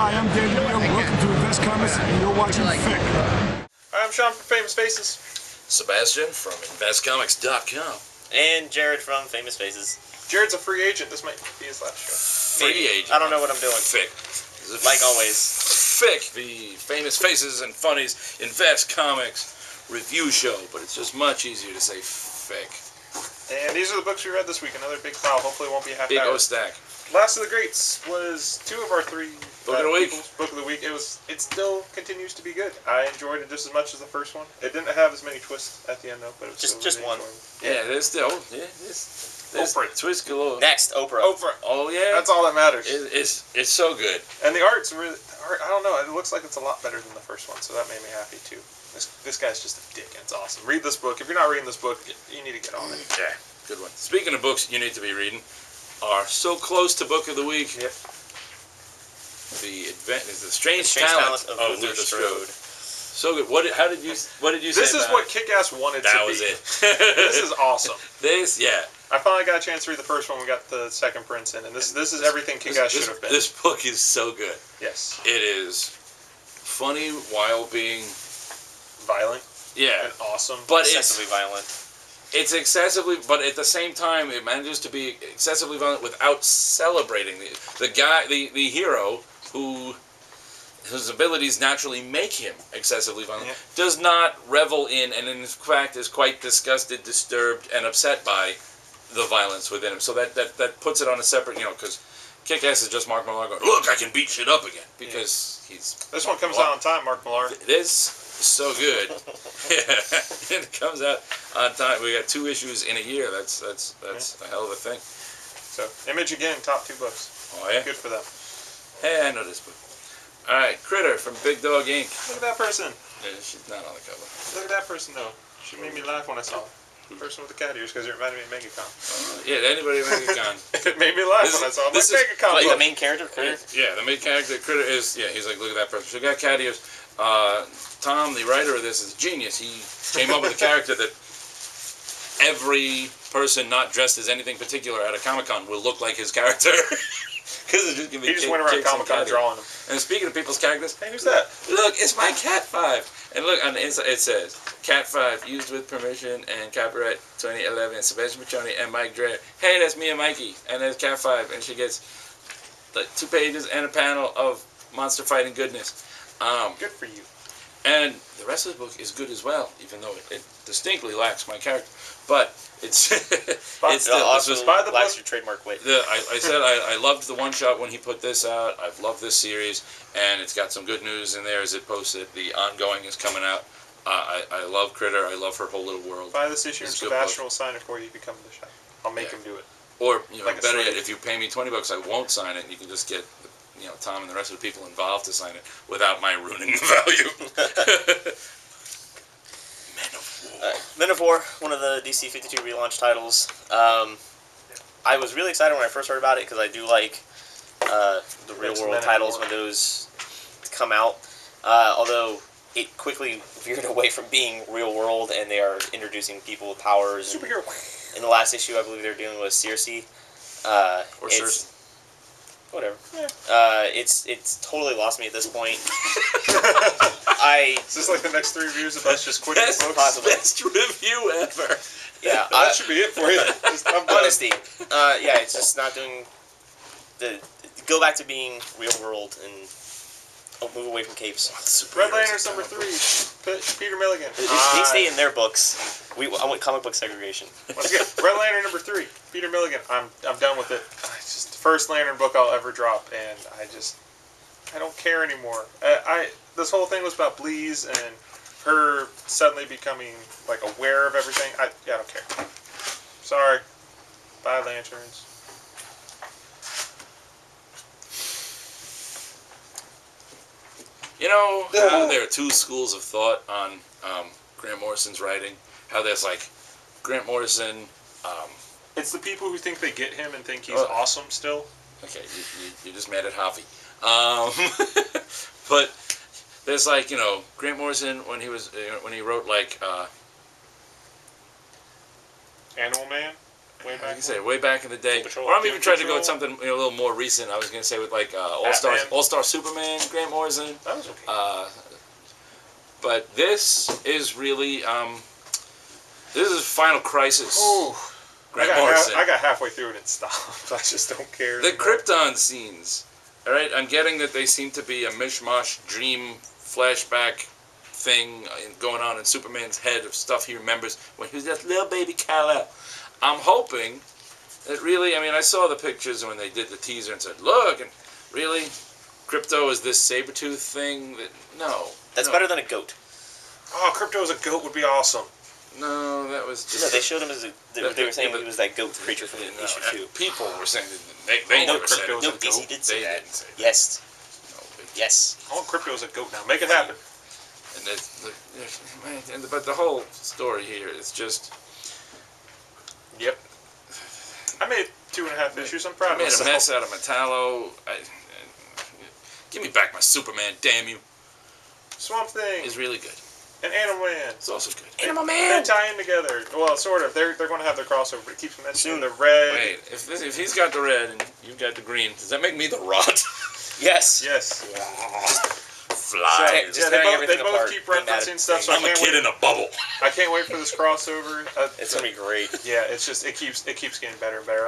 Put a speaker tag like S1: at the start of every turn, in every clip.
S1: Hi, I'm Daniel. Welcome to Invest Comics, and you're watching FIC.
S2: I'm Sean from Famous Faces.
S3: Sebastian from InvestComics.com.
S4: And Jared from Famous Faces.
S2: Jared's a free agent. This might be his last show.
S3: Free agent.
S4: I don't know what I'm doing.
S3: FIC.
S4: Like always.
S3: FIC, the Famous Faces and Funnies Invest Comics review show, but it's just much easier to say FIC.
S2: And these are the books we read this week. Another big pile. Hopefully it won't be a half
S3: Big
S2: hour.
S3: O stack.
S2: Last of the Greats was 2 of our 3
S3: Book of the week.
S2: Book of the week. It still continues to be good. I enjoyed it just as much as the first one. It didn't have as many twists at the end though, but it was
S4: just
S2: really
S4: one.
S3: Yeah, there's still there's twist galore.
S4: Next, Oprah.
S3: Oh yeah.
S2: That's all that matters.
S3: It's so good.
S2: And the art's really. I don't know. It looks like it's a lot better than the first one, so that made me happy too. This guy's just a dick, and it's awesome. Read this book. If you're not reading this book, you need to get on it.
S3: Yeah, good one. Speaking of books you need to be reading, are so close to Book of the Week.
S2: Yep.
S3: The Strange Talent of Luther Strode. So good. What did you say?
S2: This is what Kick-Ass wanted to be.
S3: That was it.
S2: This is awesome.
S3: I
S2: finally got a chance to read the first one. We got the second prints in, and this is everything Kick-Ass should have been.
S3: This book is so good.
S2: Yes.
S3: It is funny while being
S2: violent.
S3: Yeah.
S2: And awesome.
S4: But excessively violent.
S3: It's excessively, but at the same time, it manages to be excessively violent without celebrating the hero whose abilities naturally make him excessively violent, does not revel in, and in fact is quite disgusted, disturbed, and upset by the violence within him. So that puts it on a separate, because Kick-Ass is just Mark Millar going, look, I can beat shit up again, because he's...
S2: This one comes out on time, Mark Millar.
S3: This is so good. Yeah, it comes out on time. We got 2 issues in a year. That's a hell of a thing.
S2: So, Image again, top 2 books.
S3: Oh yeah?
S2: Good for them.
S3: Hey, I know this book. Alright, Critter from Big Dog Inc.
S2: Look at that person.
S3: Yeah, she's not on the cover.
S2: Look at that person, though. She made me laugh when I saw her. The person with the cat ears, because it reminded me of Megacon.
S3: Yeah, anybody at Megacon.
S2: It made me laugh when I saw him. Megacon.
S4: Like the main character, Critter?
S3: Yeah, the main character, Critter, is, he's like, look at that person. She got cat ears. Tom, the writer of this, is a genius. He came up with a character that every person not dressed as anything particular at a Comic-Con will look like his character. Because it's just gonna be
S2: he just went around Comic-Con drawing them.
S3: And speaking of people's characters,
S2: hey, who's that?
S3: Look, it's my Cat 5. And look, on the inside it says, Cat 5, used with permission and copyright 2011, Sebastian Petroni and Mike Dreher. Hey, that's me and Mikey. And there's Cat 5. And she gets like 2 pages and a panel of monster fighting goodness.
S2: Good for you.
S3: And the rest of the book is good as well, even though it distinctly lacks my character. But it's
S4: lacks your trademark weight.
S3: I said I loved the one-shot when he put this out. I've loved this series, and it's got some good news in there as it posted. The ongoing is coming out. I love Critter. I love her whole little world.
S2: Buy this issue and Sebastian will sign it for you if you come to the shop. I'll make him do it.
S3: Or,
S2: like
S3: better yet, if you pay me $20, I won't sign it, and you can just get Tom and the rest of the people involved to sign it without my ruining the value.
S4: Men of War, one of the DC 52 relaunch titles. I was really excited when I first heard about it because I do like the real world titles when those come out. Although it quickly veered away from being real world, and they are introducing people with powers.
S2: Superhero.
S4: In the last issue, I believe they're dealing with Circe.
S3: Or Circe.
S4: Whatever.
S2: Yeah.
S4: It's totally lost me at this point.
S2: Is this like the next 3 reviews of us just quitting the books?
S4: Possibly.
S3: Best review ever.
S4: Yeah,
S2: that should be it for you.
S4: Honesty. Yeah, it's just not doing go back to being real world and move away from capes.
S2: Red Lantern's number 3. Peter Milligan.
S4: They stay in their books. I want comic book segregation.
S2: Once again, Red Lantern number 3. Peter Milligan. I'm done with it. It's just the first Lantern book I'll ever drop, and I don't care anymore. This whole thing was about Bleeze and her suddenly becoming like aware of everything. I don't care. Sorry. Bye, Lanterns.
S3: How there are 2 schools of thought on Grant Morrison's writing. How there's like Grant Morrison.
S2: It's the people who think they get him and think he's awesome still.
S3: Okay, you're just mad at Javi. But there's like Grant Morrison when he wrote like
S2: Animal Man. Way
S3: Like
S2: back.
S3: you said, way back in the day.
S4: Patrol.
S3: Or I'm even
S2: Doom
S3: trying to go
S2: Patrol.
S3: with something a little more recent. I was going to say with like
S2: Batman.
S3: All-Star Superman, Grant Morrison.
S2: That was okay.
S3: But this is really, this is Final Crisis.
S2: Ooh.
S3: Grant Morrison.
S2: I got halfway through it and stopped. I just don't care.
S3: The
S2: anymore.
S3: Krypton scenes. All right, I'm getting that they seem to be a mishmash dream flashback thing going on in Superman's head of stuff he remembers when he was just little baby Kal-El. I'm hoping that really, I mean, I saw the pictures when they did the teaser and said, look, and really, Krypto is this saber-tooth thing that, no.
S4: That's
S3: no.
S4: better than a goat.
S2: Oh, Krypto as a goat would be awesome.
S3: No, that was just...
S4: No, they showed him as a... They were saying
S3: but-
S4: he was that goat creature from
S3: No,
S4: issue 2.
S3: people were saying that they
S2: No,
S3: never said
S2: Krypto's
S3: it.
S2: a
S4: No, DC
S2: goat.
S4: did say
S3: They
S4: that.
S3: didn't say that.
S4: Yes.
S3: No,
S4: Yes.
S2: I want Krypto as a goat now. Make it happen.
S3: But the whole story here is just...
S2: Yep. I made 2.5 issues. I'm proud
S3: I
S2: of
S3: made a
S2: myself.
S3: mess out of Metallo. Give me back my Superman, damn you.
S2: Swamp Thing
S3: Is really good.
S2: and Animal Man.
S3: It's also good.
S4: Animal
S2: They
S4: Man!
S2: tie in together. Well, sort of. They're going to have their crossover. But it keeps mentioning
S4: Soon.
S2: the red.
S3: Wait, if he's got the red and you've got the green, does that make me the Rod?
S4: Yes.
S2: Yes.
S3: Fly.
S4: Just
S2: Yeah,
S4: tearing
S2: they
S4: everything
S2: both
S4: apart.
S2: keep
S4: Being mad
S2: referencing
S4: at
S2: stuff. So
S4: things.
S3: I'm a kid in a bubble.
S2: I can't wait for this crossover.
S4: It's gonna be great.
S2: Yeah, it's just it keeps getting better and better.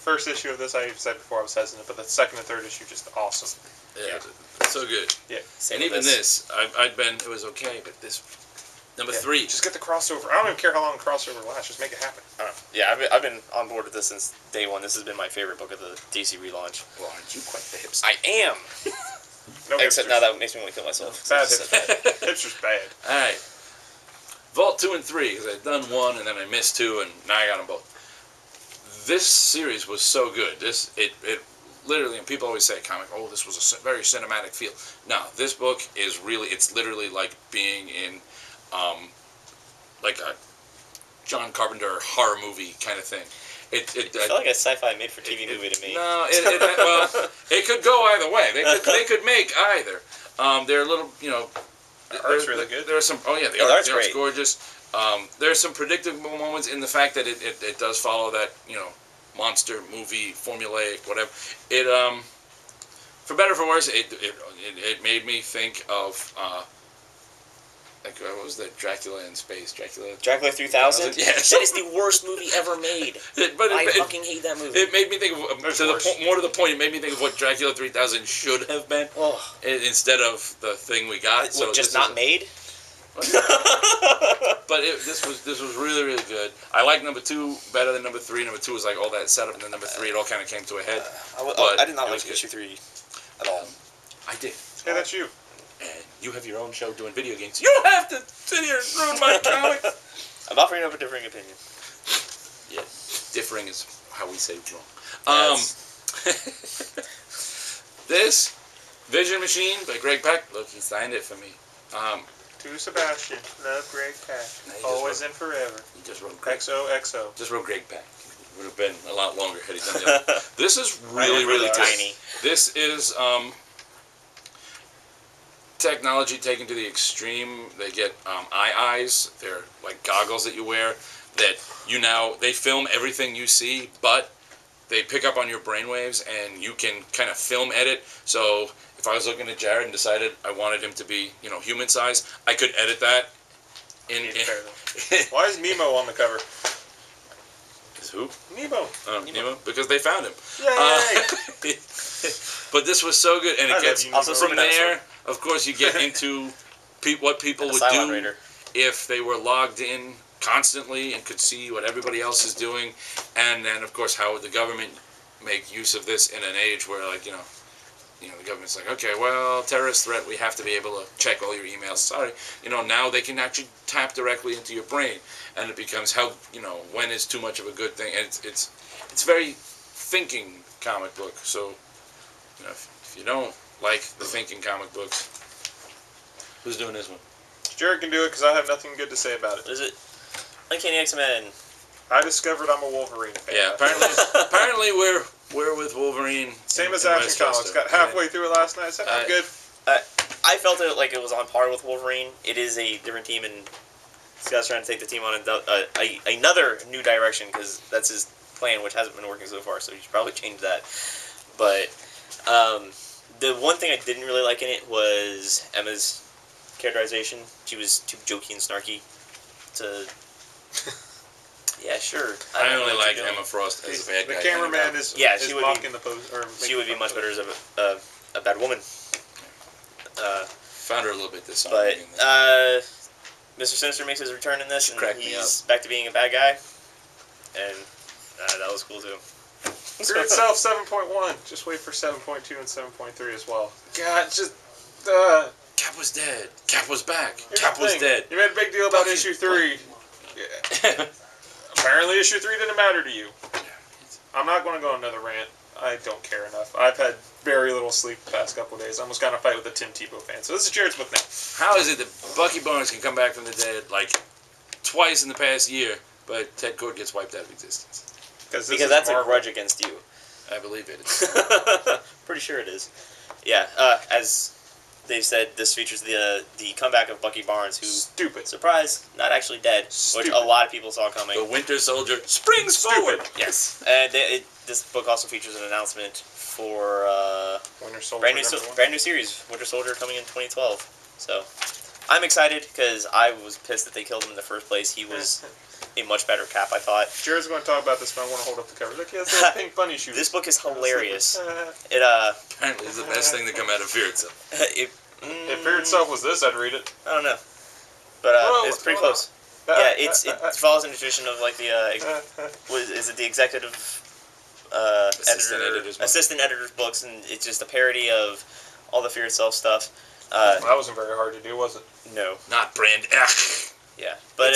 S2: First issue of this, I said before I was hesitant, but the second and third issue just awesome.
S3: Yeah, so good.
S2: Yeah.
S4: Same
S3: And
S4: with
S3: even this, it was okay, but this, number 3.
S2: Just get the crossover. I don't even care how long the crossover lasts. Just make it happen.
S4: Yeah, I've been on board with this since day one. This has been my favorite book of the DC relaunch.
S3: Well, aren't you quite the hipster?
S4: I am.
S2: No
S4: Except
S2: hipsters.
S4: now that makes me want to kill myself.
S2: Bad
S4: So it's bad.
S2: Hipster's bad.
S3: Alright. Vault 2 and 3, because I'd done 1 and then I missed 2 and now I got them both. This series was so good. It literally, and people always say comic, oh, this was a very cinematic feel. No, this book is really, it's literally like being in like a John Carpenter horror movie kind of thing.
S4: It felt like a sci-fi made-for-TV movie to me.
S3: No, well, it could go either way. They could make either. They're a little,
S2: Art's really good.
S3: There are some. Oh yeah, the
S4: art's
S3: art's
S4: great.
S3: gorgeous. There's some predictable moments in the fact that it does follow that monster movie formulaic whatever. It for better or for worse, it made me think of like what was that, Dracula in space?
S4: Dracula 3000?
S3: Yes.
S4: That is the worst movie ever made. I fucking hate that movie.
S3: It made me think of,
S2: There's
S3: more to the point, it made me think of what Dracula 3000 should have been instead of the thing we got. So
S4: just
S3: this
S4: not
S3: is-
S4: made?
S3: But this was really, really good. I like number 2 better than number 3. Number 2 was like all that setup, and then number 3 it all kind of came to a head.
S4: I did not
S3: it
S4: like
S3: was good.
S4: issue 3 at all.
S3: I did.
S2: Hey, that's you.
S3: And you have your own show doing video games. You don't have to sit here and ruin my comic.
S4: I'm offering up a differing opinion.
S3: Yeah, differing is how we say wrong. This Vision Machine by Greg Pak. Look, he signed it for me.
S2: To Sebastian, love Greg Pak,
S3: No, he just
S2: always
S3: wrote-
S2: and forever.
S3: He just wrote Greg.
S2: XOXO.
S3: Just wrote Greg Pak. It would have been a lot longer had he done the other. This is really, really good.
S4: Tiny.
S3: This is technology taken to the extreme. They get eyes. They're like goggles that you wear that they film everything you see, but they pick up on your brainwaves and you can kind of film edit. So if I was looking at Jared and decided I wanted him to be, human size, I could edit that.
S2: Why is Nemo on the cover?
S3: Is who?
S2: Nemo.
S3: Nemo? Because they found him.
S2: Yay!
S3: But this was so good, and
S2: I
S3: it
S2: love
S3: gets
S2: you, Nemo.
S4: Also
S3: from there. Of course, you get into what people would
S4: Cylon
S3: do
S4: Raider.
S3: if they were logged in constantly and could see what everybody else is doing, and then of course how would the government make use of this in an age where the government's like, okay, well, terrorist threat, we have to be able to check all your emails. Sorry, now they can actually tap directly into your brain, and it becomes how when is too much of a good thing, and it's very thinking comic book. So if you don't like the thinking comic books, who's doing this one?
S2: Jared can do it because I have nothing good to say about it.
S4: Is it Uncanny X-Men?
S2: I discovered I'm a Wolverine fan.
S3: Yeah, apparently we're with Wolverine.
S2: Same as
S3: in
S2: Action Comics.
S3: Westchester.
S2: Got halfway through it last night. I said, I'm good.
S4: I felt it like it was on par with Wolverine. It is a different team, and Scott's trying to take the team on another new direction because that's his plan, which hasn't been working so far. So he should probably change that. But the one thing I didn't really like in it was Emma's characterization. She was too jokey and snarky. Yeah, sure.
S3: I only like Emma Frost as a bad guy.
S2: The cameraman is
S4: she would
S2: mocking
S4: be,
S2: the pose.
S4: She would be much better as a bad woman.
S3: Found her a little bit this song.
S4: But Mr. Sinister makes his return in this, and he's back to being a bad guy. And that was cool too.
S2: For itself, 7.1. Just wait for 7.2 and 7.3 as well. God, just
S3: Cap was dead. Cap was back.
S2: Here's
S3: Cap was dead.
S2: You made a big deal about issue 3. Yeah. Apparently, issue 3 didn't matter to you. I'm not going to go on another rant. I don't care enough. I've had very little sleep the past couple of days. I almost got in a fight with a Tim Tebow fan. So this is Jared's book now.
S3: How is it that Bucky Barnes can come back from the dead like twice in the past year, but Ted Kord gets wiped out of existence?
S4: Because that's a grudge against you.
S3: I believe it.
S4: Pretty sure it is. Yeah, as they've said, this features the comeback of Bucky Barnes, who, surprise, not actually dead, which a lot of people saw coming.
S3: The Winter Soldier springs forward.
S4: Yes, and this book also features an announcement for
S2: Winter Soldier
S4: brand new series, Winter Soldier, coming in 2012. So I'm excited because I was pissed that they killed him in the first place. He was a much better Cap, I thought.
S2: Jared's going to talk about this, but I want to hold up the cover. Look, he has those pink bunny shoes.
S4: This book is hilarious.
S3: Apparently, it's the best thing to come out of Fear Itself.
S2: If Fear Itself was this, I'd read it.
S4: I don't know, but it's pretty close. Yeah, it follows in the tradition of like the is it the executive assistant editor's books, and it's just a parody of all the Fear Itself stuff.
S2: That wasn't very hard to do, was it?
S4: No.
S3: Not brand.
S4: Yeah, but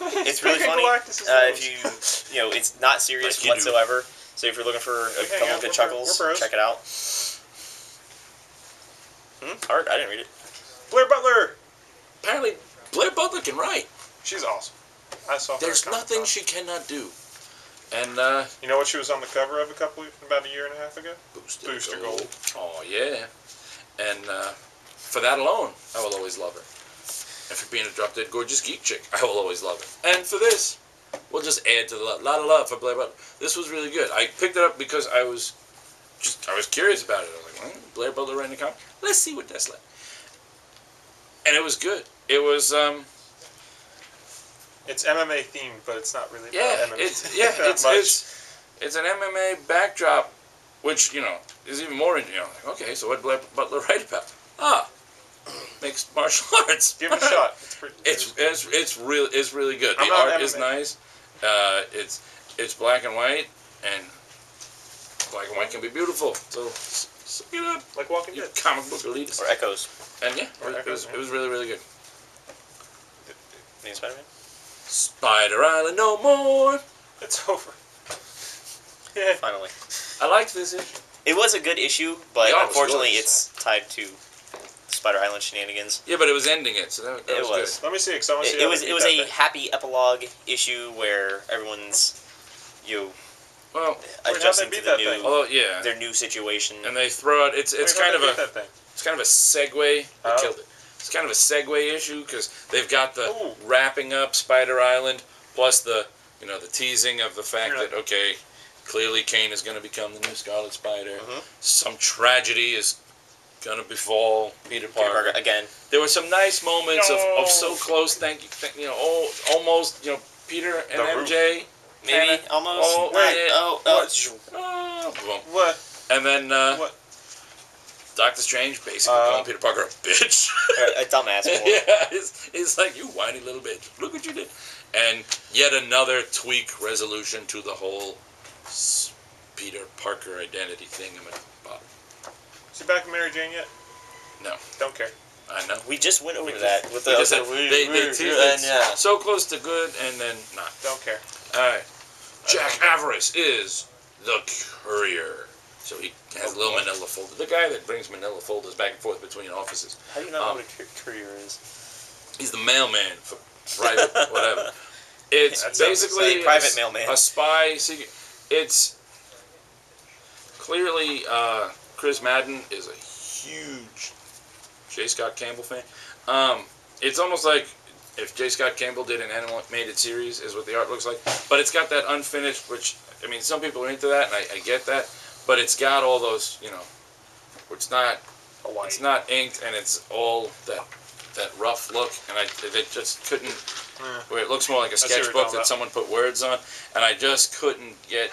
S4: it's really funny. If you it's not serious whatsoever. So if you're looking for a couple good chuckles, check it out. Hard? I didn't read it.
S2: Blair Butler.
S3: Apparently, Blair Butler can write.
S2: She's awesome. I saw her.
S3: There's nothing she cannot do. And
S2: you know what she was on the cover of about a year and a half ago? Booster Gold.
S3: Oh yeah. And for that alone, I will always love her. And for being a drop dead gorgeous geek chick, I will always love her. And for this, we'll just add to the lot of love for Blair Butler. This was really good. I picked it up because I was curious about it. I was like, Blair Butler writing a comic? Let's see what that's like. And it was good. It was
S2: it's MMA themed, but it's not really
S3: MMA. It's an MMA backdrop, which is even more okay, so what Blair Butler write about? Makes martial arts.
S2: Give it a shot.
S3: It's really good. The art is nice. It's black and white, and black and white can be beautiful. So suck it up,
S2: like Walking Dead.
S3: Comic book elitists.
S4: Or Echoes.
S3: And it was really, really good.
S4: Any Spider-Man?
S3: Spider Island no more.
S2: It's over. Yeah.
S4: Finally.
S3: I liked this issue.
S4: It was a good issue, but unfortunately it's tied to Spider Island shenanigans.
S3: Yeah, but it was ending it, so that was good.
S2: Let me see it.
S4: It was a happy epilogue issue where everyone's adjusting to the new their new situation.
S3: And they throw out it's kind of a segue. They killed it. It's kind of a segue issue because they've got the wrapping up Spider Island plus the the teasing of the fact that clearly Kane is going to become the new Scarlet Spider. Some tragedy is going to befall Peter Parker
S4: again.
S3: There were some nice moments of so close. Almost Peter and MJ.
S4: Maybe almost.
S2: What?
S3: And then Doctor Strange basically calling Peter Parker a bitch.
S4: A dumbass boy.
S3: Yeah, he's like, you whiny little bitch. Look what you did. And yet another tweak resolution to the whole Peter Parker identity thing.
S2: Is he back with Mary Jane yet?
S3: No.
S2: Don't care.
S3: I know.
S4: We just went over that with the
S3: they so close to good and then not.
S2: Don't care.
S3: Alright. Jack Avarice is the Courier. So he has a little manila folder. The guy that brings manila folders back and forth between offices.
S4: How do you not know what a Courier is?
S3: He's the mailman for private whatever. It's basically
S4: private mailman.
S3: A spy secret. It's clearly Chris Madden is a huge J. Scott Campbell fan. It's almost like if J. Scott Campbell did an animated series, is what the art looks like. But it's got that unfinished, which, I mean, some people are into that, and I get that. But it's got all those, you know, it's not inked, and it's all that rough look, and it just couldn't, where it looks more like a sketchbook that someone put words on, and I just couldn't get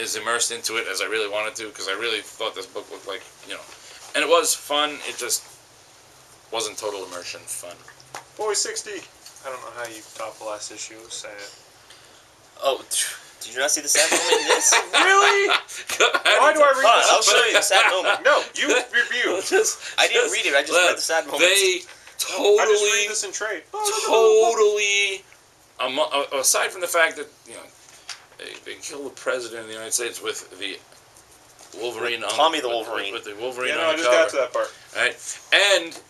S3: as immersed into it as I really wanted to, because I really thought this book looked like, you know, and it was fun, it just wasn't total immersion fun.
S2: Boy 60. I don't know how you top the last issue. Say it.
S4: Oh, did you not see the sad moment in this?
S2: Really? Why do I read this?
S4: I'll show you the sad moment.
S2: No, you review.
S4: I didn't read it. I just read the sad moment.
S3: They totally.
S2: I just read this in trade.
S3: Totally. Aside from the fact that, you know, they killed the president of the United States with the Wolverine on
S4: Tommy the Wolverine.
S3: with the Wolverine
S2: Yeah,
S3: on
S2: no, I
S3: the
S2: just
S3: cover.
S2: got to that part.
S3: Right? And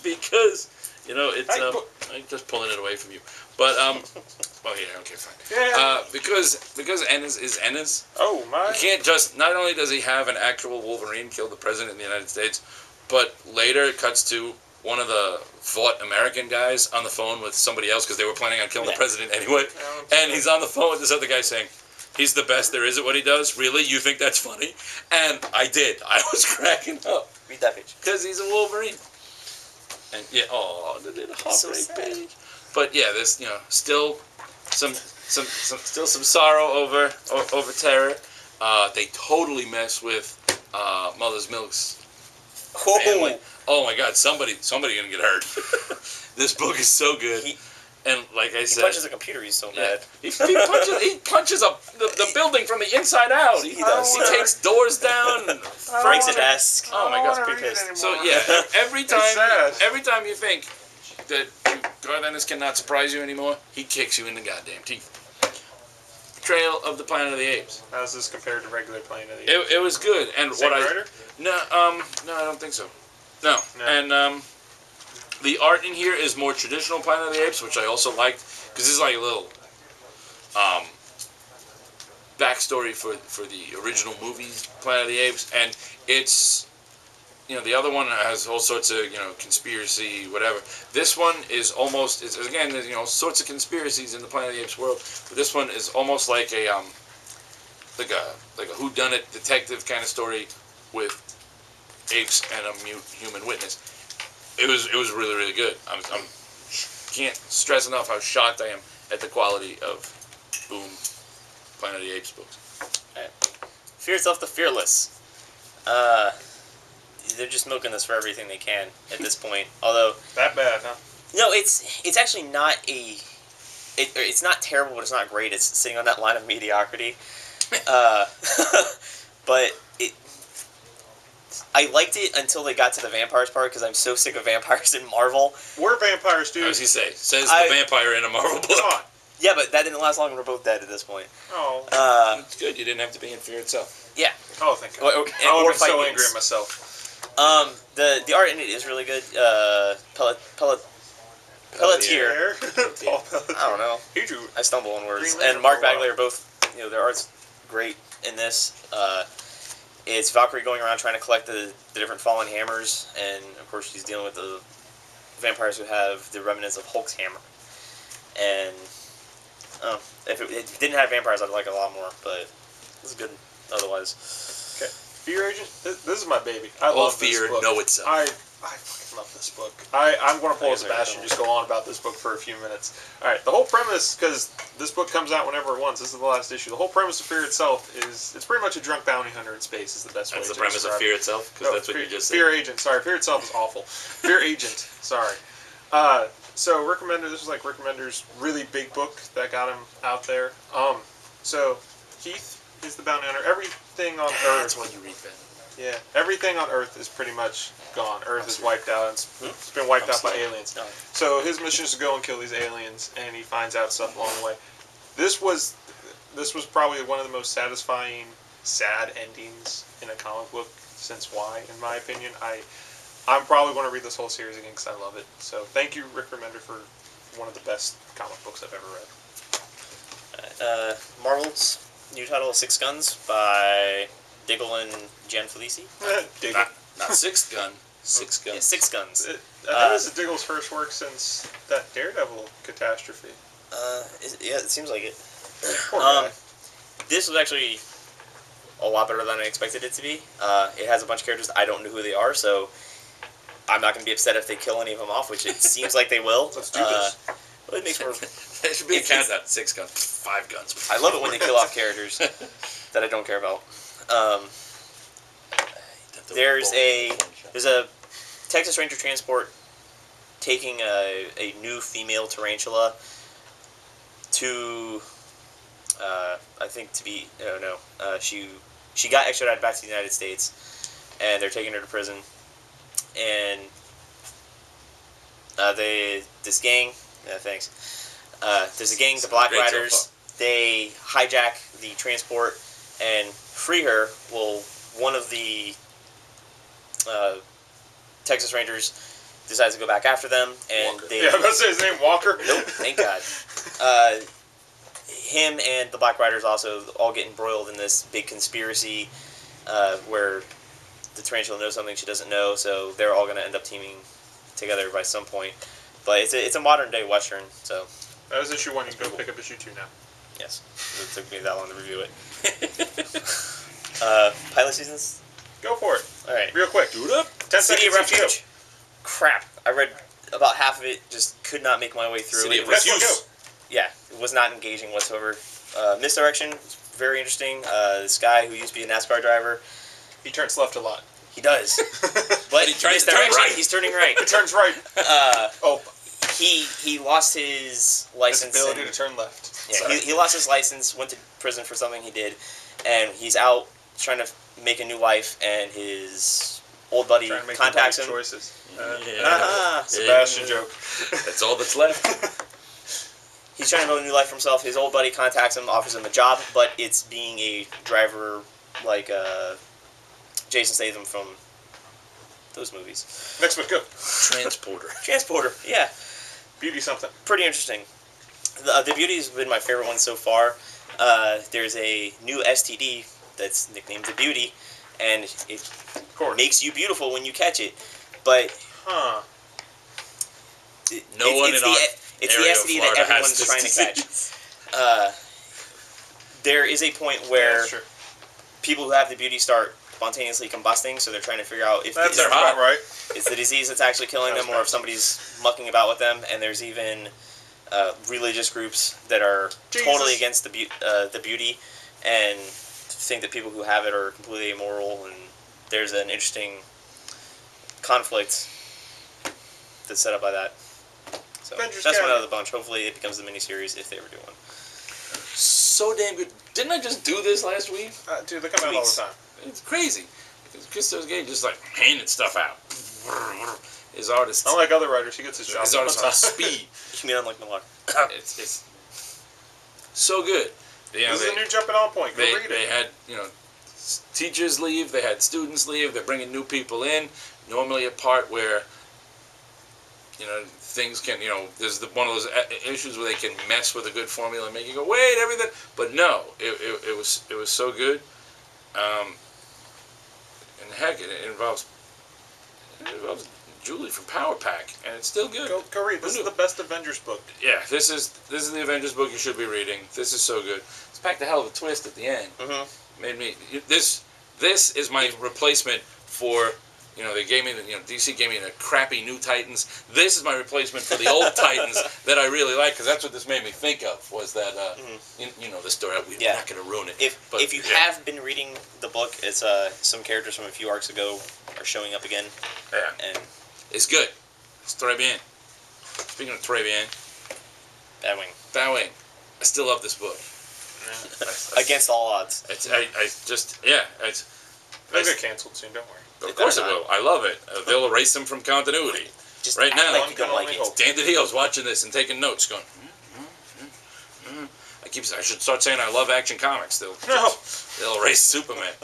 S3: because you know it's I'm just pulling it away from you. But oh yeah, okay, fine.
S2: Yeah.
S3: Because Ennis is Ennis.
S2: Oh my!
S3: You can't just. Not only does he have an actual Wolverine kill the president of the United States, but later it cuts to one of the fought American guys on the phone with somebody else because they were planning on killing the president anyway, and he's on the phone with this other guy saying, "He's the best there is at what he does. Really, you think that's funny?" And I did. I was cracking up.
S4: Read that page.
S3: Because he's a Wolverine. And yeah, the little heartbreak page. But yeah, there's, you know, still some sorrow over Terror. They totally mess with Mother's Milk's family. Oh my God, somebody gonna get hurt. This book is so good. And like I said,
S4: he punches a computer. He's so mad.
S3: He punches the building from the inside out. He takes doors down.
S4: Breaks a desk.
S3: Oh my God, it's pretty pissed. So yeah, every time you think that Garth Ennis cannot surprise you anymore, he kicks you in the goddamn teeth. Betrayal of the Planet of the Apes.
S2: How is this compared to regular Planet of the Apes?
S3: It was good, and
S2: Same writer?
S3: No, I don't think so. No. And the art in here is more traditional Planet of the Apes, which I also liked, because this is like a little backstory for the original movies, Planet of the Apes, and it's, you know, the other one has all sorts of, you know, conspiracy, whatever. This one is almost, it's again, you know, sorts of conspiracies in the Planet of the Apes world, but this one is almost like a whodunit detective kind of story with apes and a mute human witness. It was really, really good. I can't stress enough how shocked I am at the quality of Boom Planet of the Apes books.
S4: Right. Fear Itself the Fearless. They're just milking this for everything they can at this point. Although
S2: that bad, huh?
S4: No, it's actually not it's not terrible, but it's not great. It's sitting on that line of mediocrity. But I liked it until they got to the vampires part, because I'm so sick of vampires in Marvel.
S2: We're vampires, dude.
S3: How does he say? Says the vampire in a Marvel book.
S2: Come on.
S4: Yeah, but that didn't last long, and we're both dead at this point.
S2: Oh.
S3: It's good. You didn't have to be in Fear Itself.
S4: Yeah.
S2: Oh, thank God. I would be so angry at myself.
S4: The art in it is really good. Pelletier. I don't know.
S2: He drew.
S4: I stumble on words. And Mark Bagley are both, you know, their art's great in this. It's Valkyrie going around trying to collect the different fallen hammers, and of course she's dealing with the vampires who have the remnants of Hulk's hammer. And if it didn't have vampires, I'd like it a lot more, but it's good otherwise.
S2: Okay. Fear Agent, this is my baby. I love this book.
S3: Know itself.
S2: I fucking love this book. I'm going to pull a Sebastian and just go on about this book for a few minutes. Alright, the whole premise, because this book comes out whenever it wants, this is the last issue, the whole premise of Fear Itself is, it's pretty much a drunk bounty hunter in space is the best way to describe it.
S3: That's the premise of Fear Itself? Because that's what you just said.
S2: Fear Agent, sorry. Fear Itself is awful. Fear Agent, sorry. So Rick Remender, this was like Rick Remender's really big book that got him out there. So Keith is the bounty hunter. Everything on Earth.
S3: That's when you read that.
S2: Yeah, everything on Earth is pretty much gone. Earth is wiped out. It's been wiped out by aliens. So his mission is to go and kill these aliens, and he finds out stuff along the way. This was probably one of the most satisfying, sad endings in a comic book since Y, in my opinion. I'm probably going to read this whole series again because I love it. So thank you, Rick Remender, for one of the best comic books I've ever read.
S4: Marvel's new title, Six Guns, by Diggle and Jan Felici.
S2: Diggle.
S3: Not Sixth Gun. 6 guns.
S4: Yeah, 6 guns.
S2: I think this is Diggle's first work since that Daredevil catastrophe.
S4: It seems like it.
S2: Poor guy.
S4: This was actually a lot better than I expected it to be. It has a bunch of characters I don't know who they are, so I'm not going to be upset if they kill any of them off, which it seems like they will.
S2: Let's do this.
S4: Well, it makes more...
S3: There should be a countdown. 6 guns, 5 guns.
S4: I love it when they kill off characters that I don't care about. There's a Texas Ranger transport taking a new female tarantula to I think to be she got extradited back to the United States, and they're taking her to prison, and this gang there's a gang, the Black Riders. They hijack the transport and free her. Well, one of the Texas Rangers decides to go back after them, and
S2: I was about to say his name, Walker.
S4: Nope, thank God. Him and the Black Riders also all get embroiled in this big conspiracy where the tarantula knows something she doesn't know, so they're all going to end up teaming together by some point. But it's a modern day Western, so...
S2: That was issue 1. You can go pick up issue 2 now.
S4: Yes. It took me that long to review it. Pilot seasons?
S2: Go for it.
S4: Alright.
S2: Real quick.
S3: Do it up.
S2: 10
S4: City of
S2: seconds.
S4: Refuge. Crap. I read about half of it, just could not make my way through
S3: City
S4: it.
S3: of Refuge.
S4: Yeah, it was not engaging whatsoever. Misdirection, very interesting. This guy who used to be a NASCAR driver.
S2: He turns left a lot.
S4: He does. But
S3: he tries to
S4: turn
S3: turn right.
S4: He's turning right.
S2: He turns right.
S4: He lost his license.
S2: His ability to turn left.
S4: Yeah, he lost his license, went to prison for something he did, and he's out trying to make a new life, and his old buddy contacts him.
S2: Choices.
S4: Sebastian
S2: joke.
S3: That's all that's left.
S4: He's trying to build a new life for himself. His old buddy contacts him, offers him a job, but it's being a driver like Jason Statham from those movies.
S2: Next one, go.
S4: Transporter, yeah.
S2: Beauty something.
S4: Pretty interesting. The Beauty has been my favorite one so far. There's a new STD that's nicknamed the Beauty, and it makes you beautiful when you catch it. But it's the STD that everyone's trying to catch. There is a point where people who have the Beauty start spontaneously combusting, so they're trying to figure out if
S2: that's about right.
S4: It's the disease that's actually killing them, or if somebody's mucking about with them. And there's even religious groups that are totally against the Beauty and think that people who have it are completely immoral. And there's an interesting conflict that's set up by that. So
S2: Avengers
S4: that's one
S2: Academy.
S4: out of the bunch. Hopefully it becomes the miniseries if they ever do one.
S3: So damn good. Didn't I just do this last week?
S2: Dude, they come out all the time.
S3: It's crazy. Christos Gage just like handing stuff out. His artist.
S2: Unlike other writers, he gets his job.
S3: His artist on speed.
S4: You mean unlike Miller?
S3: It's so good.
S2: This is a new jumping on point. Go read it.
S3: They had teachers leave. They had students leave. They're bringing new people in. Normally a part where things can there's one of those issues where they can mess with a good formula and make you go wait everything. But no, it was so good. And heck, it involves Julie from Power Pack, and it's still good.
S2: Go read. This is the best Avengers book.
S3: Yeah, this is the Avengers book you should be reading. This is so good. It's packed a hell of a twist at the end. Mm-hmm. Made me this is my replacement for they gave me DC gave me the crappy New Titans. This is my replacement for the old Titans that I really like, because that's what this made me think of, was that the story. We're not going to ruin it.
S4: If you have been reading the book, it's some characters from a few arcs ago are showing up again.
S3: Yeah,
S4: and
S3: it's good. It's très bien. Speaking of très bien, Batwing. I still love this book.
S4: Against all odds.
S2: They'll get canceled soon. Don't worry.
S3: Of course it will. I love it. They'll erase them from continuity.
S4: Just
S3: right now.
S4: Like you don't like it.
S3: Dan DiDio's watching this and taking notes, going. I should start saying I love Action Comics. They'll erase Superman.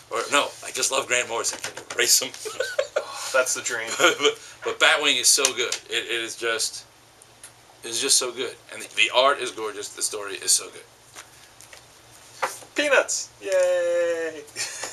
S3: Or no, I just love Grant Morrison. Can you erase him?
S2: That's the dream.
S3: But Batwing is so good. It is just so good, and the art is gorgeous. The story is so good.
S2: Peanuts! Yay!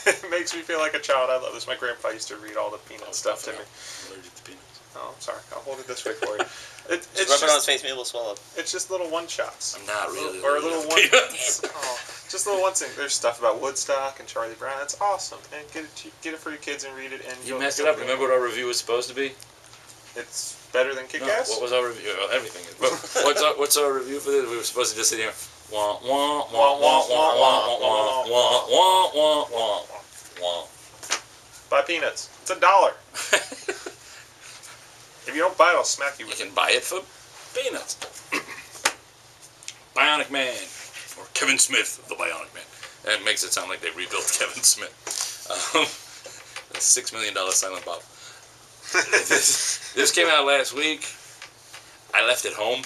S2: It makes me feel like a child. I love this. My grandpa used to read all the peanut stuff to me.
S3: I'm allergic to peanuts.
S2: Oh, I'm sorry. I'll hold it this way for you. It's
S4: Rub it on his face, maybe it'll swell up.
S2: It's just little one-shots.
S3: I'm not really
S2: Or a little one.
S3: peanuts.
S2: Oh, just little one thing. There's stuff about Woodstock and Charlie Brown. It's awesome. And get it for your kids and read it. And
S3: You messed it up. Remember what our review was supposed to be?
S2: It's better than Kick-Ass?
S3: No, what was our review? Everything is. But what's our review for this? We were supposed to just sit here. Wah, wah, wah, wah, wah, wah, wah, wah, wah, wah, wah, wah.
S2: Buy peanuts. It's $1. If you don't buy it, I'll smack you
S3: You
S2: with
S3: can buy it for peanuts. Bionic Man. Or Kevin Smith, the Bionic Man. That makes it sound like they rebuilt Kevin Smith. $6 million Silent Bob. This came out last week. I left it home.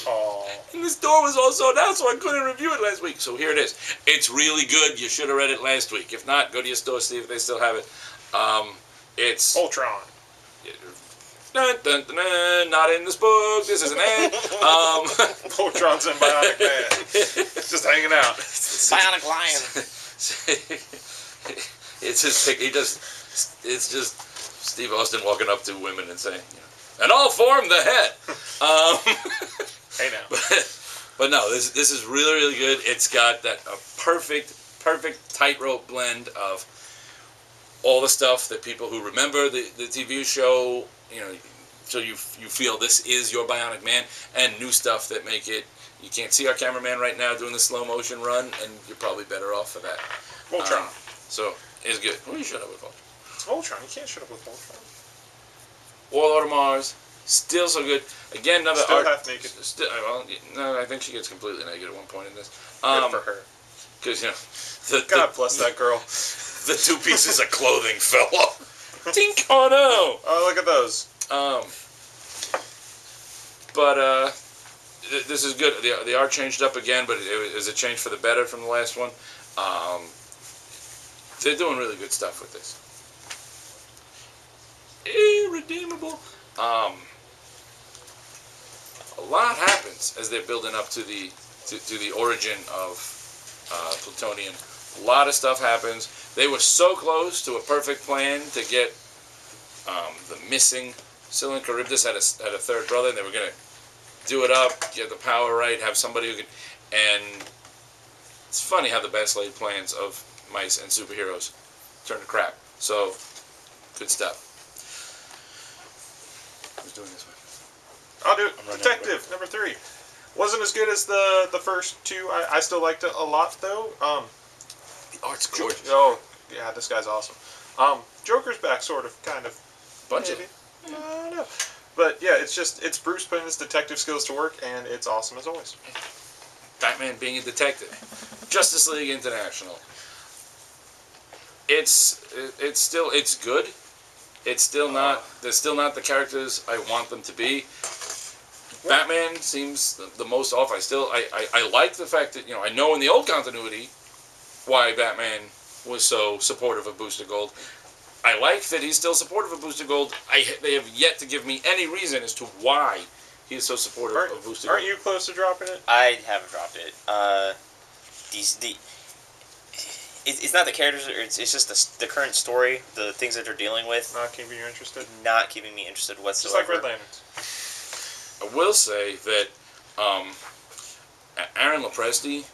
S2: Oh.
S3: And the store was all sold out, so I couldn't review it last week. So here it is. It's really good. You should have read it last week. If not, go to your store, see if they still have it. It's...
S2: Ultron.
S3: Dun, dun, dun, dun, not in this book. This is an ad.
S2: Ultron's in Bionic Man. Just hanging out.
S4: Bionic Lion.
S3: It's just Steve Austin walking up to women and saying, and I'll form the head.
S2: Hey now.
S3: But no, this is really, really good. It's got that perfect tightrope blend of all the stuff that people who remember the TV show, so you feel this is your Bionic Man, and new stuff that make it. You can't see our cameraman right now doing the slow motion run, and you're probably better off for that.
S2: Voltron.
S3: So it's good. Who you shut up with Voltron?
S2: It's Voltron. You can't shut up with Voltron.
S3: Warlord of Mars, still so good. Again, another
S2: Still
S3: art.
S2: half naked.
S3: Well, no, I think she gets completely naked at one point in this.
S2: Good for her.
S3: Because
S2: God bless that girl.
S3: The two pieces of clothing fell off. Tink! Oh no!
S2: Oh, look at those.
S3: But this is good. The art changed up again, but it was a change for the better from the last one. They're doing really good stuff with this. Irredeemable. A lot happens as they're building up to the origin of Plutonian. A lot of stuff happens. They were so close to a perfect plan to get the missing Scylla Charybdis had a third brother, and they were going to do it up, get the power right, have somebody who could... And it's funny how the best laid plans of mice and superheroes turn to crap. So, good stuff. Who's doing this one?
S2: I'll do it. Detective, number 3. Wasn't as good as the first two. I still liked it a lot, though.
S3: The art's gorgeous.
S2: Oh, yeah, this guy's awesome. Joker's back, sort of, kind of.
S3: Bunch of
S2: maybe. I don't know. But, yeah, it's Bruce putting his detective skills to work, and it's awesome as always.
S3: Batman being a detective. Justice League International. It's good. It's still not. They're still not the characters I want them to be. Batman seems the most off. I like the fact that I know in the old continuity why Batman was so supportive of Booster Gold. I like that he's still supportive of Booster Gold. They have yet to give me any reason as to why he is so supportive of Booster Gold.
S2: Aren't you close to dropping it?
S4: I haven't dropped it. It's not the characters, it's just the current story, the things that they're dealing with.
S2: Not keeping you interested?
S4: Not keeping me interested whatsoever.
S2: Just like Red Lanterns.
S3: I will say that Aaron Lopresti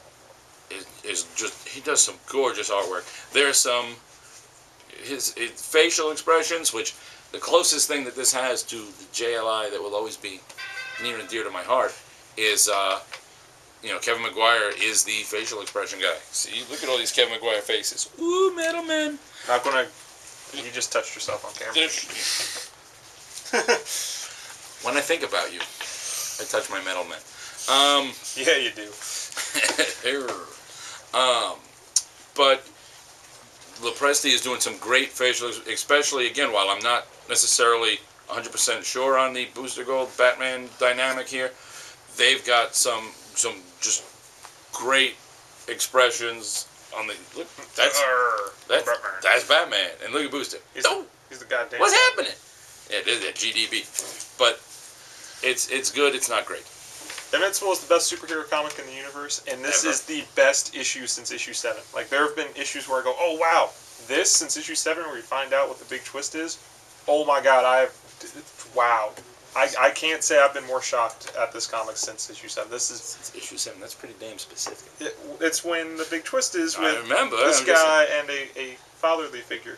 S3: is just, he does some gorgeous artwork. There's some his facial expressions, which the closest thing that this has to the JLI that will always be near and dear to my heart is Kevin Maguire is the facial expression guy. See, look at all these Kevin Maguire faces. Ooh, Metal Man.
S2: Not gonna. You just touched yourself on camera.
S3: When I think about you, I touch my Metal Man.
S2: Yeah, you do.
S3: But Lopresti is doing some great facial, especially again while I'm not necessarily 100% sure on the Booster Gold Batman dynamic here. They've got some just great expressions on the look. That's Batman, and look at Booster.
S2: He's the goddamn.
S3: What's happening? Yeah, it is that GDB, but it's good. It's not great.
S2: Invincible is the best superhero comic in the universe, and this is the best issue since issue 7. Like, there have been issues where I go, oh wow, this, since issue 7, where we find out what the big twist is, oh my god, wow. I can't say I've been more shocked at this comic since issue 7. Since
S3: issue 7, that's pretty damn specific.
S2: It's when the big twist is with
S3: I remember.
S2: this guy and a fatherly figure.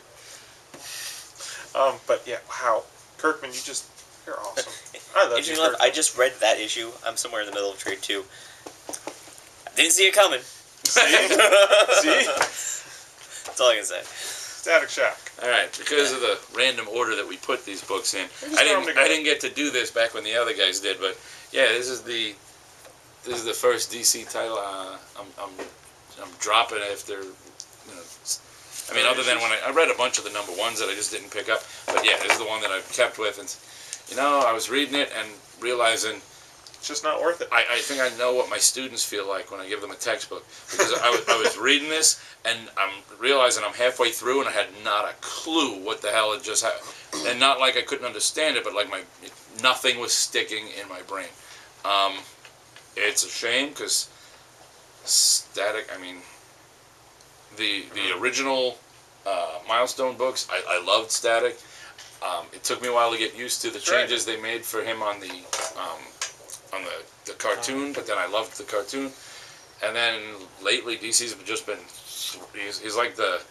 S2: But yeah, wow. Kirkman, you're awesome. I love you, Kirkman.
S4: I just read that issue. I'm somewhere in the middle of trade 2. I didn't see it coming.
S2: See?
S4: That's all I can say.
S2: Static Shock.
S3: All right, because of the random order that we put these books in, I didn't get to do this back when the other guys did, but yeah, this is the first DC title I'm dropping after. I mean, other than when I read a bunch of the number ones that I just didn't pick up, but yeah, this is the one that I've kept with, and I was reading it and realizing
S2: it's just not worth it.
S3: I think I know what my students feel like when I give them a textbook, because I was reading this and I'm realizing I'm halfway through and I had not a clue what the hell had just happened, and not like I couldn't understand it, but like nothing was sticking in my brain. It's a shame because Static. I mean, the original Milestone books, I loved Static. It took me a while to get used to the changes they made for him on the cartoon, but then I loved the cartoon. And then lately, DC's just been he's like that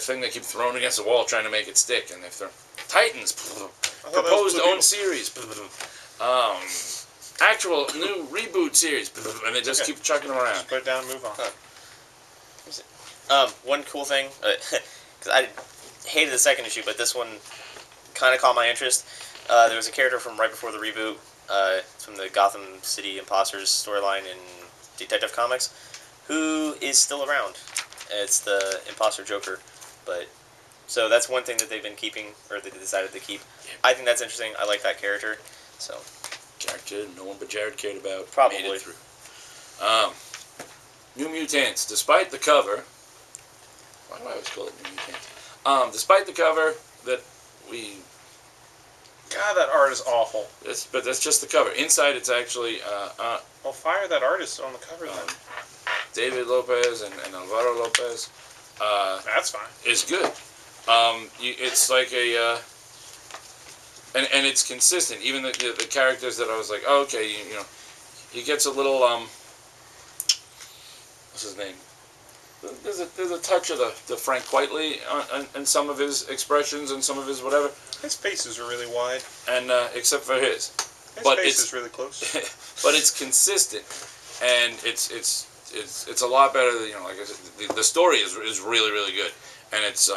S3: thing they keep throwing against the wall trying to make it stick, and they throw Titans proposed own series, actual new reboot series, and they just keep chucking them around.
S2: Just put it down and move on.
S4: One cool thing, because I hated the second issue, but this one kind of caught my interest. There was a character from right before the reboot, from the Gotham City Imposters storyline in Detective Comics, who is still around. It's the Imposter Joker, so that's one thing that they've been keeping, or they decided to keep. I think that's interesting. I like that character. So
S3: character no one but Jared cared about.
S4: Probably.
S3: Made it through. New Mutants, despite the cover. Why do I always call it New Mutants? Despite the cover that we.
S2: God, that art is awful.
S3: But that's just the cover. Inside, it's actually.
S2: Well, fire that artist on the cover then.
S3: David Lopez and Alvaro Lopez.
S2: That's fine.
S3: Is good. It's like a. And it's consistent. Even the characters that I was like, oh, okay, he gets a little what's his name? There's a touch of the Frank Whiteley in some of his expressions and some of his whatever.
S2: His faces are really wide.
S3: And except for his.
S2: His face is really close.
S3: But it's consistent, and it's a lot better than, like I said, the story is really, really good, and it's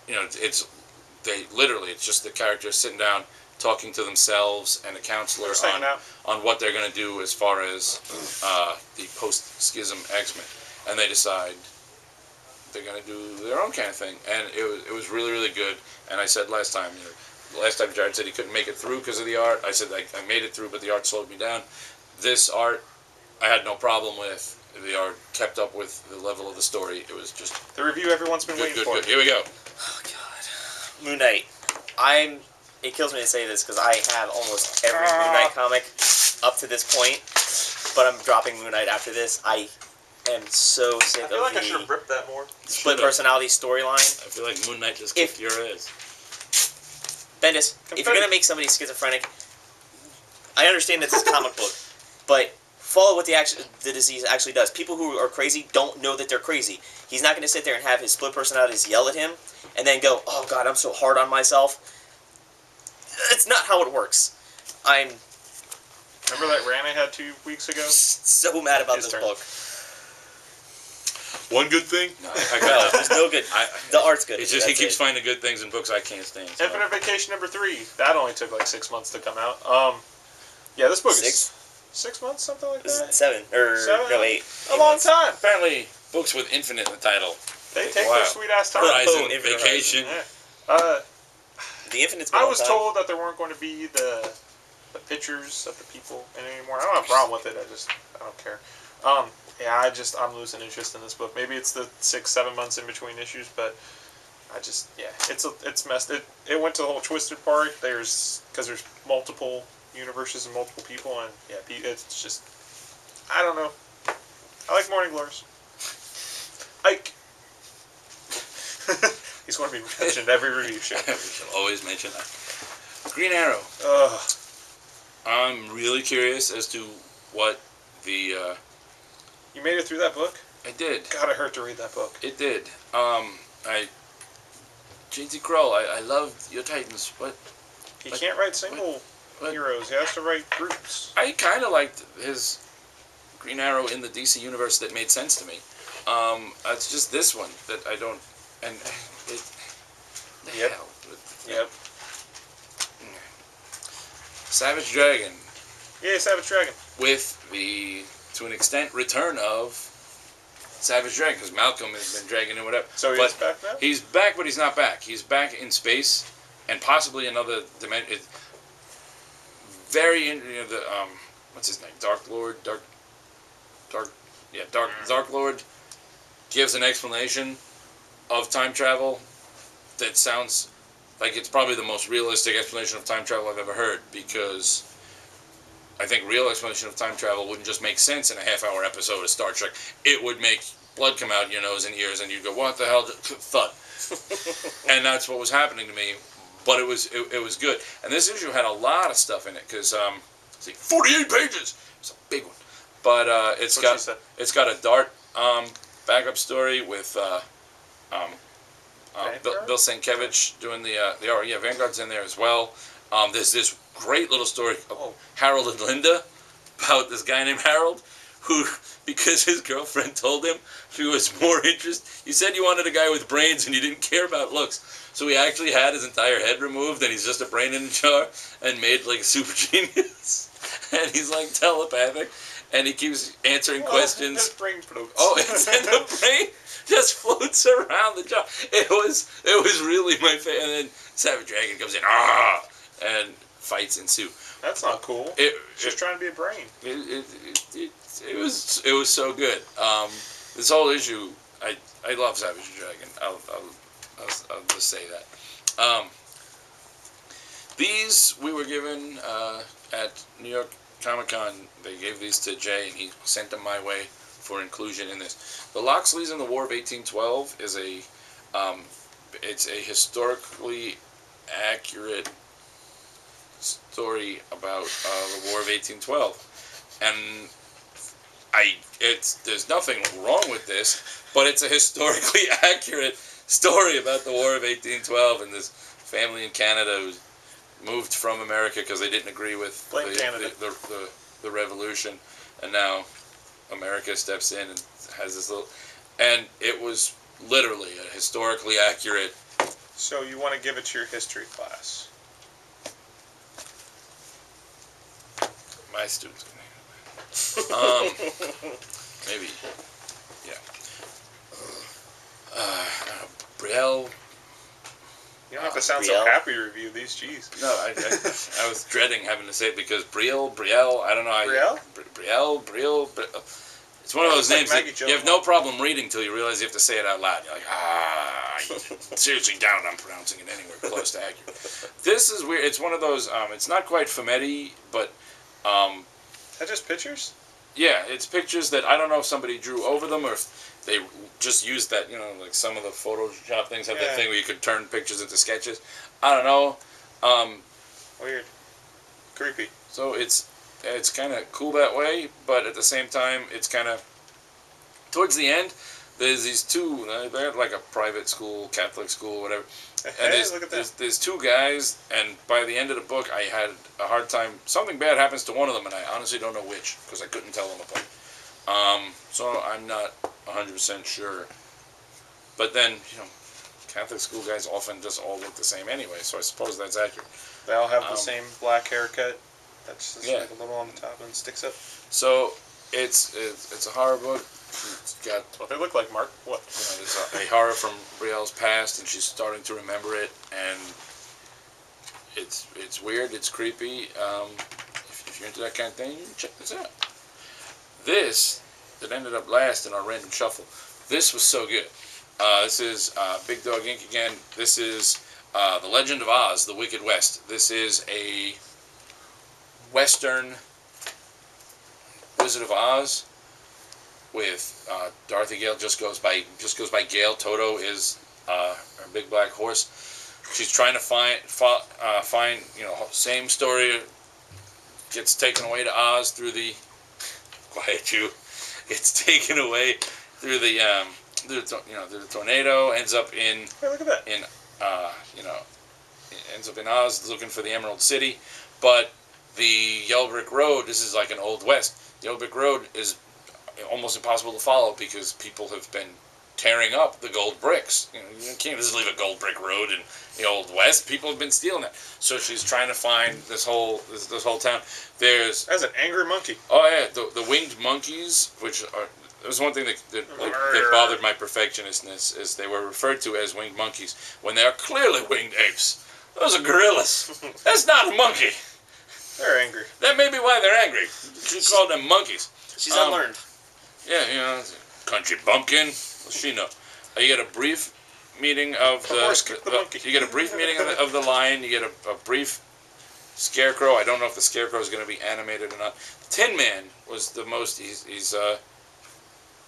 S3: it's just the characters sitting down talking to themselves and a counselor on what they're going to do as far as the post-schism X-Men, and they decide they're going to do their own kind of thing, and it was really, really good. And I said last time Jared said he couldn't make it through because of the art. I said I made it through, but the art slowed me down. This art I had no problem with. The art kept up with the level of the story. It was just
S2: the review everyone's been waiting for.
S3: Good. Here we go.
S4: Oh God, Moon Knight. It kills me to say this because I have almost every Moon Knight comic up to this point, but I'm dropping Moon Knight after this. I am so sick of the
S2: I should have ripped that more.
S4: Split personality storyline.
S3: I feel like Moon Knight just kicked your ass.
S4: Bendis, if you're gonna make somebody schizophrenic, I understand that this is a comic book, but follow what the disease actually does. People who are crazy don't know that they're crazy. He's not going to sit there and have his split personalities yell at him and then go, oh God, I'm so hard on myself. It's not how it works.
S2: Remember that rant I had 2 weeks ago?
S4: So mad about this book.
S3: One good thing?
S4: No, there's no good. The art's good.
S3: It's just he keeps finding good things in books I can't stand. So.
S2: Infinite Vacation #3. That only took like 6 months to come out. Yeah, this book is 6 months, something like that.
S4: 7 or 8.
S2: A long time.
S3: Apparently, books with infinite in the title.
S2: They take their sweet ass time.
S3: Horizon, Vacation.
S2: Yeah.
S4: The Infinite's.
S2: I was told that there weren't going to be the pictures of the people anymore. I don't have a problem with it. I don't care. Yeah, I'm losing interest in this book. Maybe it's the 6-7 months in between issues, but it's messed. It went to the whole twisted part. Because there's multiple universes and multiple people, and it's just, I don't know. I like Morning Glories. Ike, He's going to be mentioned every review show.
S3: We shall always mention that. Green Arrow. I'm really curious as to what the...
S2: You made it through that book?
S3: I did.
S2: God, it hurt to read that book.
S3: It did. J.T. Kroll, I love your Titans, but...
S2: He can't write single heroes. He has to write groups.
S3: I kind of liked his Green Arrow in the DC universe that made sense to me. It's just this one that I don't... And it... The hell?
S2: Yep.
S3: Savage Dragon.
S2: Yeah, Savage Dragon.
S3: With the, to an extent, return of Savage Dragon, because Malcolm has been dragging in whatever.
S2: So he's back now?
S3: He's back, but he's not back. He's back in space, and possibly another dimension. Very, what's his name? Dark Lord gives an explanation of time travel that sounds like it's probably the most realistic explanation of time travel I've ever heard, because I think real explanation of time travel wouldn't just make sense in a half-hour episode of Star Trek. It would make blood come out your nose and ears, and you'd go, what the hell? Thud. And that's what was happening to me, but it was good. And this issue had a lot of stuff in it, because, 48 pages! It's a big one. But it's got a Dart backup story with Bill Sienkiewicz doing the Vanguard's in there as well. There's this great little story of Harold and Linda about this guy named Harold who, because his girlfriend told him she was more interested, you said you wanted a guy with brains and you didn't care about looks, so he actually had his entire head removed and he's just a brain in a jar and made like a super genius. And he's like telepathic and he keeps answering questions.
S2: His brain floats.
S3: Oh, and the brain just floats around the jar. It was really my favorite. And then Savage Dragon comes in, and fights ensue.
S2: That's not cool. Just trying to be a brain.
S3: It was so good. This whole issue, I love Savage Dragon. I'll just say that. These we were given at New York Comic-Con. They gave these to Jay, and he sent them my way for inclusion in this. The Loxleys in the War of 1812 is it's a historically accurate story about the War of 1812, and there's nothing wrong with this, but it's a historically accurate story about the War of 1812 and this family in Canada who moved from America because they didn't agree with the revolution, and now America steps in and has this little, and it was literally a historically accurate.
S2: So you want to give it to your history class?
S3: My students. Maybe. Yeah. Brielle.
S2: You don't have to sound so happy to review these, jeez.
S3: No, I was dreading having to say it because Brielle, I don't know. Brielle. It's one of those names that you have no problem reading till you realize you have to say it out loud. You're like, I seriously doubt I'm pronouncing it anywhere close to accurate. This is weird. It's one of those, it's not quite Fumetti, but...
S2: Is that just pictures?
S3: Yeah, it's pictures that I don't know if somebody drew over them or if they just used that, like some of the Photoshop things have that thing where you could turn pictures into sketches. I don't know.
S2: Weird. Creepy.
S3: So it's kind of cool that way, but at the same time, it's kind of... Towards the end, there's these two... They're like a private school, Catholic school, whatever. And there's two guys, and by the end of the book, I had a hard time... Something bad happens to one of them, and I honestly don't know which, because I couldn't tell them apart. So I'm not 100% sure. But then, Catholic school guys often just all look the same anyway, so I suppose that's accurate.
S2: They all have the same black haircut. That's just like a little on the top and sticks up.
S3: So it's a horror book. It's got
S2: what they look like, Mark. What?
S3: It's a horror from Brielle's past, and she's starting to remember it, and it's weird. It's creepy. If you're into that kind of thing, you can check this out. This that ended up last in our random shuffle. This was so good. This is Big Dog Inc. again. This is The Legend of Oz: The Wicked West. This is a Western Wizard of Oz with Dorothy Gale just goes by Gale. Toto is her big black horse. She's trying to find, same story. Gets taken away to Oz through the. Quiet you. Gets taken away through the tornado. Ends up in.
S2: Hey, look at that.
S3: Ends up in Oz looking for the Emerald City, but the Yellow Brick Road. This is like an Old West. The Yellow Brick Road is almost impossible to follow because people have been tearing up the gold bricks. You can't just leave a gold brick road in the Old West. People have been stealing it. So she's trying to find this whole town. There's
S2: That's an angry monkey.
S3: Oh yeah, the winged monkeys, which are. There's one thing that bothered my perfectionistness is they were referred to as winged monkeys when they are clearly winged apes. Those are gorillas. That's not a monkey.
S2: They're angry.
S3: That may be why they're angry. She called them monkeys.
S4: She's unlearned.
S3: Yeah, country bumpkin. What's she know? You get a brief meeting of the
S2: monkey.
S3: You get a brief meeting of the lion. You get a brief scarecrow. I don't know if the scarecrow is going to be animated or not. The Tin Man was the most. He's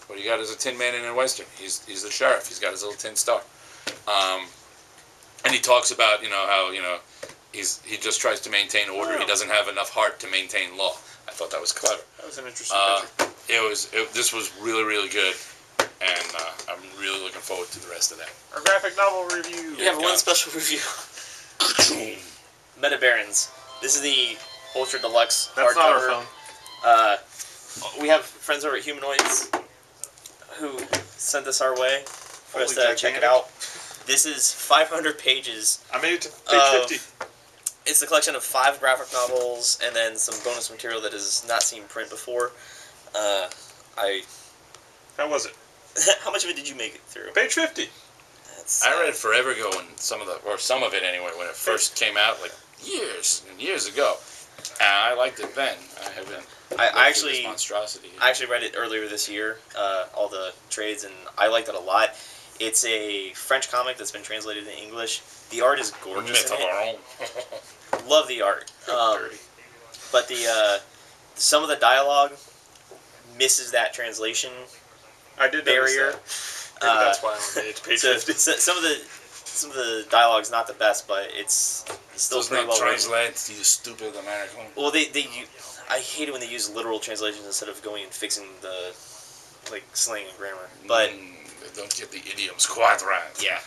S3: what he got is a Tin Man in a Western. He's the sheriff. He's got his little tin star. And he talks about how he just tries to maintain order. He doesn't have enough heart to maintain law. I thought that was clever.
S2: That was an interesting picture.
S3: This was really, really good, and I'm really looking forward to the rest of that.
S2: Our graphic novel review.
S4: We have one special review. Metabarons. This is the Ultra Deluxe
S2: That's not our
S4: hardcover.
S2: phone.
S4: We have friends over at Humanoids who sent this our way for us to check it out. This is 500 pages.
S2: I made it to page 50.
S4: It's a collection of 5 graphic novels and then some bonus material that has not seen print before.
S2: How was it?
S4: How much of it did you make it through?
S2: Page 50.
S4: That's,
S3: I read it forever ago when some of it anyway, when it first came out, like years and years ago. And I liked it then. I actually this monstrosity.
S4: I actually read it earlier this year, all the trades, and I liked it a lot. It's a French comic that's been translated into English. The art is gorgeous.
S3: Metabarons.
S4: Love the art. But some of the dialogue misses that translation
S2: I did
S4: barrier.
S2: Maybe that's why I made it to page 50.
S4: Some of the dialogue's not the best, but it's still pretty well written.
S3: Translate, you stupid American.
S4: Well, I hate it when they use literal translations instead of going and fixing the slang and grammar. But
S3: they don't get the idioms quite right.
S4: Yeah.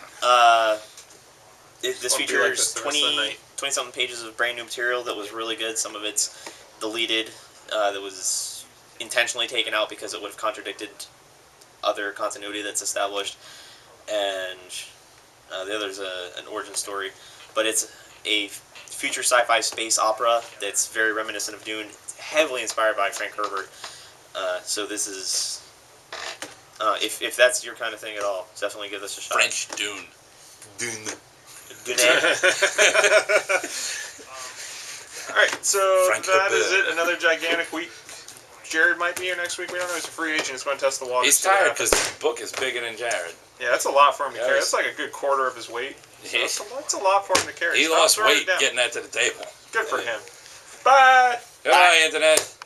S4: This features 20-something pages of brand new material that was really good. Some of it's deleted, that was intentionally taken out because it would have contradicted other continuity that's established. And the other's an origin story. But it's a future sci-fi space opera that's very reminiscent of Dune. It's heavily inspired by Frank Herbert. So this is... if that's your kind of thing at all, definitely give this a shot.
S3: French Dune. Dune.
S2: Alright, so that is it. Another gigantic week. Jared might be here next week. We don't know. He's a free agent. He's going to test the water.
S3: He's tired because the book is bigger than Jared.
S2: Yeah, that's a lot for him to carry. That's like a good quarter of his weight. So that's a lot for him to carry.
S3: He lost weight getting that to the table.
S2: Good for him. Bye!
S3: Goodbye, Internet.